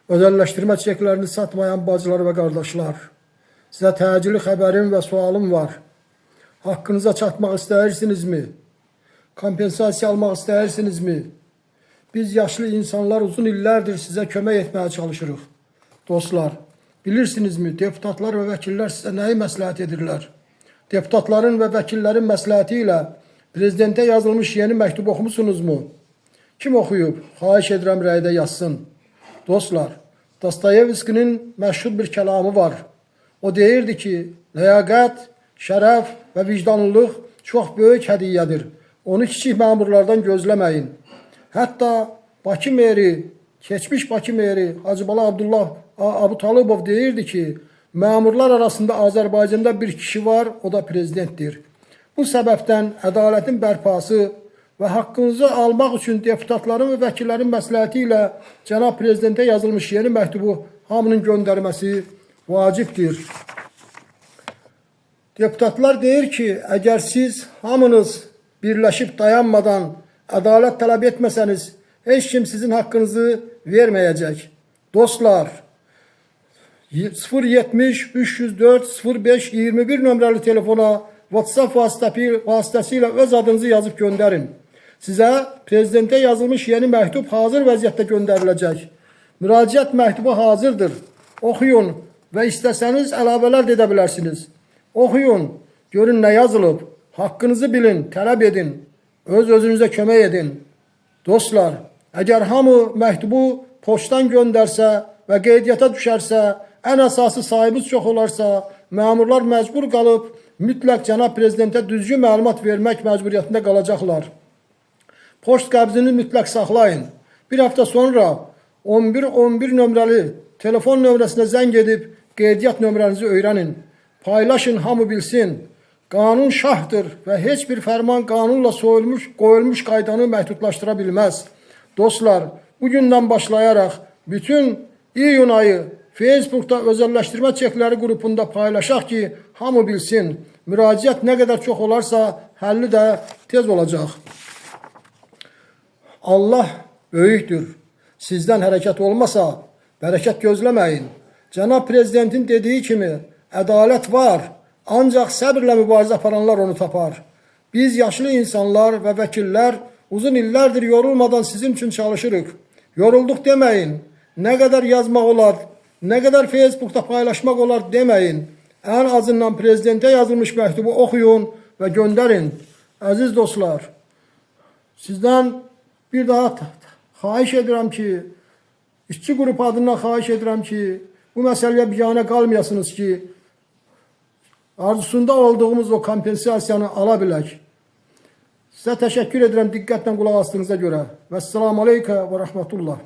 Özelleştirme çeklerini satmayan bacılar ve kardeşler, size təcili xəbərim və sualım var. Haqqınıza çatmaq istəyirsinizmi? Kompensasiya almaq istəyirsinizmi? Biz yaşlı insanlar uzun illərdir sizə kömək etməyə çalışırıq. Dostlar, bilirsinizmi, deputatlar və vəkillər sizə nəyi məsləhət edirlər? Deputatların və vəkillərin məsləhəti ilə prezidentə yazılmış yeni məktub oxumusunuzmu? Kim oxuyub? Xahiş edirəm rəydə yazsın. Dostlar, Dostoyevskinin məşhur bir kəlamı var. O deyirdi ki, ləyaqət, şərəf və vicdanlılıq çox böyük hədiyyədir. Onu kiçik məmurlardan gözləməyin. Hətta Bakı meri, keçmiş Bakı meri Hacıbala Abdullah Abutalıbov deyirdi ki, məmurlar arasında Azərbaycanda bir kişi var, o da prezidentdir. Bu səbəbdən ədalətin bərpası və haqqınızı almaq üçün deputatların və vəkillərin məsləhəti ilə cənab prezidentə yazılmış yeni məktubu hamının göndərməsi vacibdir. Deputatlar deyir ki, əgər siz hamınız birləşib dayanmadan ədalət tələb etməsəniz, heç kim sizin haqqınızı verməyəcək. Dostlar, 070 304 05 21 nömrəli telefona WhatsApp vasitəsilə öz adınızı yazıb göndərin. Sizə prezidentə yazılmış yeni məktub hazır vəziyyətdə göndəriləcək. Müraciət məktubu hazırdır. Oxuyun və istəsəniz əlavələr edə bilərsiniz. Oxuyun, görün nə yazılıb. Haqqınızı bilin, tələb edin. Öz-özünüzə kömək edin. Dostlar, əgər hamı məktubu poçtdan göndərsə və qeydiyyata düşərsə, ən əsası sahibiniz çox olarsa, məmurlar məcbur qalıb mütləq cənab prezidentə düzgün məlumat vermək məcburiyyətində qalacaqlar. Poçt qəbzini mütləq saxlayın. Bir həftə sonra 1111 nömrəli telefon nömrəsinə zəng edib qeydiyyat nömrənizi öyrənin. Paylaşın, hamı bilsin. Qanun şahdır və heç bir fərman qanunla qoyulmuş qaydanı məhdudlaşdıra bilməz. Dostlar, bugündən başlayaraq bütün iyun ayı Facebook'da özelleştirme çekləri qrupunda paylaşaq ki, hamı bilsin. Müraciət nə qədər çox olarsa, həlli də tez olacaq. Allah böyükdür. Sizdən hərəkət olmasa, bərəkət gözləməyin. Cənab prezidentin dediyi kimi, ədalət var. Ancaq səbirlə mübarizə aparanlar onu tapar. Biz yaşlı insanlar və vəkillər uzun illərdir yorulmadan sizin üçün çalışırıq. Yorulduq deməyin. Nə qədər yazmaq olar, nə qədər Facebook'da paylaşmaq olar deməyin. Ən azından prezidentə yazılmış məktubu oxuyun və göndərin. Əziz dostlar, sizdən bir daha xahiş edirəm ki, işçi qrupu adından xahiş edirəm ki, bu məsələyə biganə qalmayasınız ki, arzusunda olduğumuz o kompensasiyanı ala bilək. Sizə təşəkkür edirəm diqqətlə qulaq astığınıza görə. Vəssalamu aleykə və rəhmətullah.